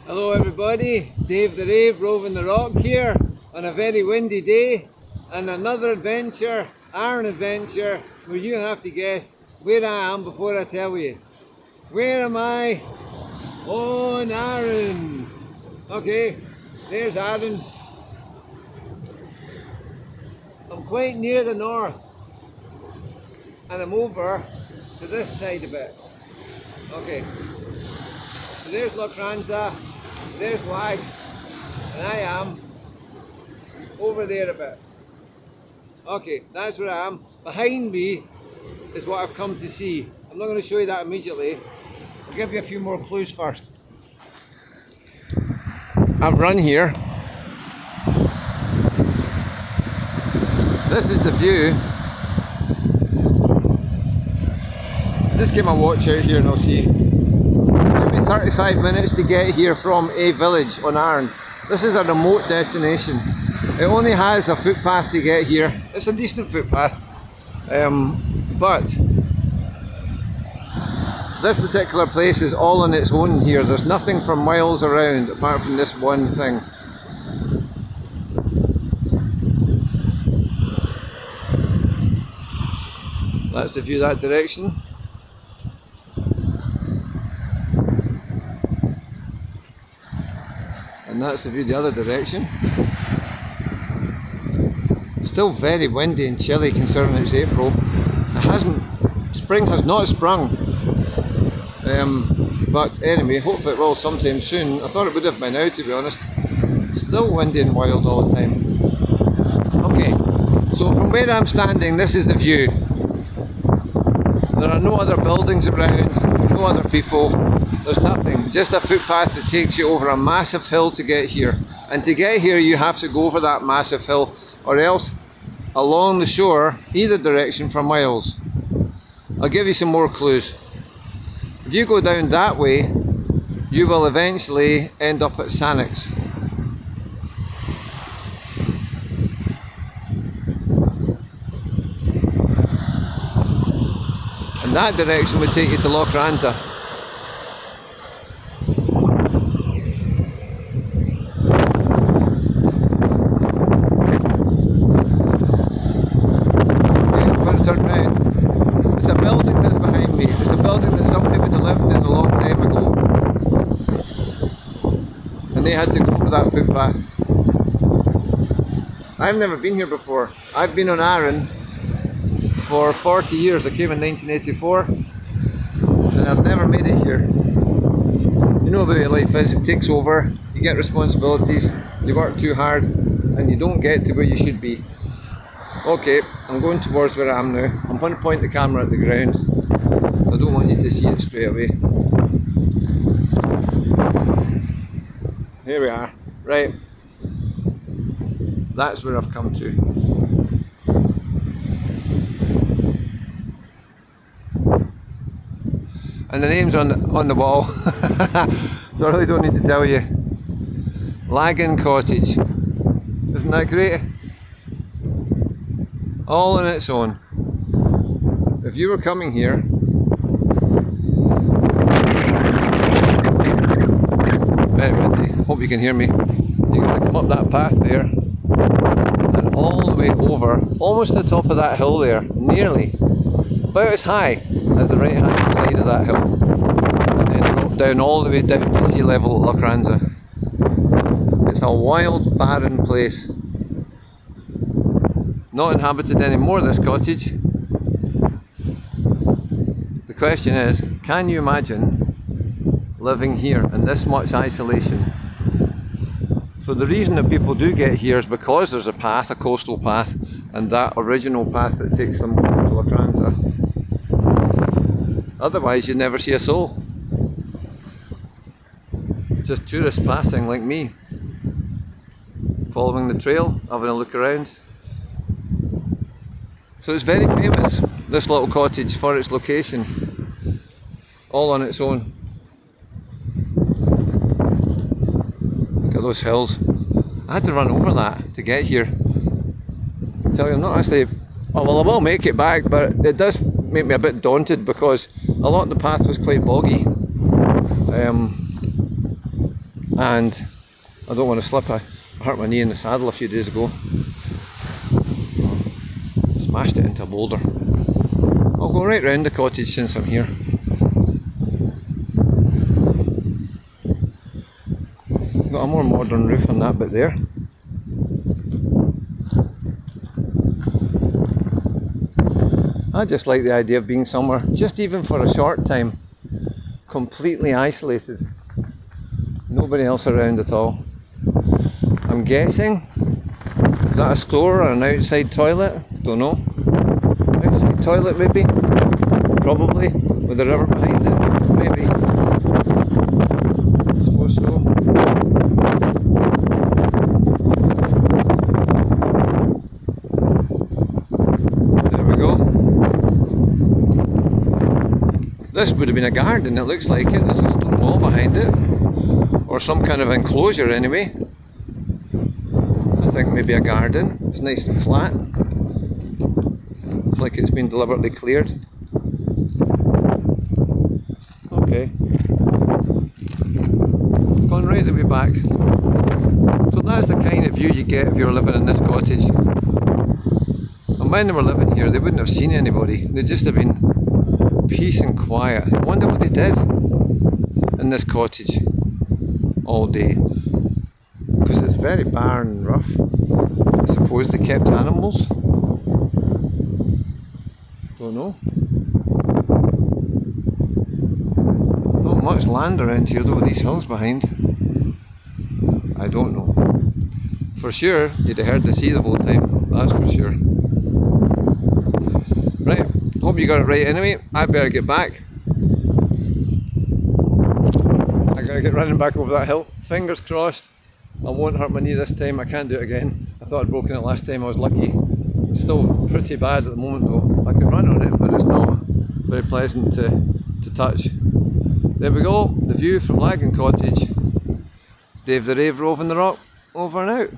Hello everybody, Dave the Rave roving the rock here on a very windy day and another adventure, Arran adventure, where you have to guess where I am before I tell you. Where am I? On Arran. Okay, there's Arran. I'm quite near the north and I'm over to this side a bit. Okay, so there's Laggant, there's Lag, and I am over there a bit. Okay, that's where I am. Behind me is what I've come to see. I'm not going to show you that immediately. I'll give you a few more clues first. I've run here. This is the view. Just get my watch out here and I'll see. It took me 35 minutes to get here from a village on Arran. This is a remote destination. It only has a footpath to get here. It's a decent footpath, but this particular place is all on its own here. There's nothing for miles around apart from this one thing. That's the view that direction. And that's the view the other direction. Still very windy and chilly considering it's April. Spring has not sprung. But anyway, hopefully it will sometime soon. I thought it would have by now, to be honest. Still windy and wild all the time. Okay, so from where I'm standing, this is the view. There are no other buildings around, no other people, there's nothing. Just a footpath that takes you over a massive hill to get here. And to get here you have to go over that massive hill, or else along the shore, either direction for miles. I'll give you some more clues. If you go down that way, you will eventually end up at Sannox. And that direction would take you to Laggant. Turn round. It's a building that's behind me. It's a building that somebody would have lived in a long time ago. And they had to go over that footpath. I've never been here before. I've been on Arran for 40 years. I came in 1984 and I've never made it here. You know the way life is, it takes over, you get responsibilities, you work too hard and you don't get to where you should be. Okay, I'm going towards where I am now. I'm going to point the camera at the ground. I don't want you to see it straight away. Here we are. Right. That's where I've come to. And the name's on the wall. So I really don't need to tell you. Laggant Cottage. Isn't that great? All on its own. If you were coming here, very windy, hope you can hear me. You're going to come up that path there and all the way over, almost to the top of that hill there, nearly, about as high as the right hand side of that hill, and then drop down all the way down to sea level at Laggant. It's a wild, barren place. Not inhabited anymore, this cottage. The question is, can you imagine living here in this much isolation? So the reason that people do get here is because there's a path, a coastal path, and that original path that takes them over to Laggant. Otherwise you'd never see a soul. It's just tourists passing like me, following the trail, having a look around. So it's very famous, this little cottage, for its location, all on its own. Look at those hills. I had to run over that to get here. I tell you, I'm not actually, oh well, I will make it back, but it does make me a bit daunted because a lot of the path was quite boggy. and I don't want to slip. I hurt my knee in the saddle a few days ago. Smashed it into a boulder. I'll go right round the cottage since I'm here. Got a more modern roof on that bit there. I just like the idea of being somewhere, just even for a short time, completely isolated. Nobody else around at all. I'm guessing, is that a store or an outside toilet? Don't know. Outside toilet maybe? Probably. With the river behind it? Maybe. I suppose so. There we go. This would have been a garden, it looks like it. There's a stone wall behind it. Or some kind of enclosure anyway. I think maybe a garden. It's nice and flat. It's like it's been deliberately cleared. Okay. Gone right the way back. So that's the kind of view you get if you're living in this cottage. And when they were living here, they wouldn't have seen anybody. They'd just have been peace and quiet. I wonder what they did in this cottage all day. Because it's very barren and rough. I suppose they kept animals. Don't know. Not much land around here though, with these hills behind. I don't know. For sure, you'd have heard the sea the whole time. That's for sure. Right, hope you got it right anyway. I better get back. I gotta get running back over that hill. Fingers crossed. I won't hurt my knee this time. I can't do it again. I thought I'd broken it last time. I was lucky. It's still pretty bad at the moment though. I can run on it, but it's not very pleasant to touch. There we go. The view from Laggant Cottage. Dave the Rave roving the rock. Over and out.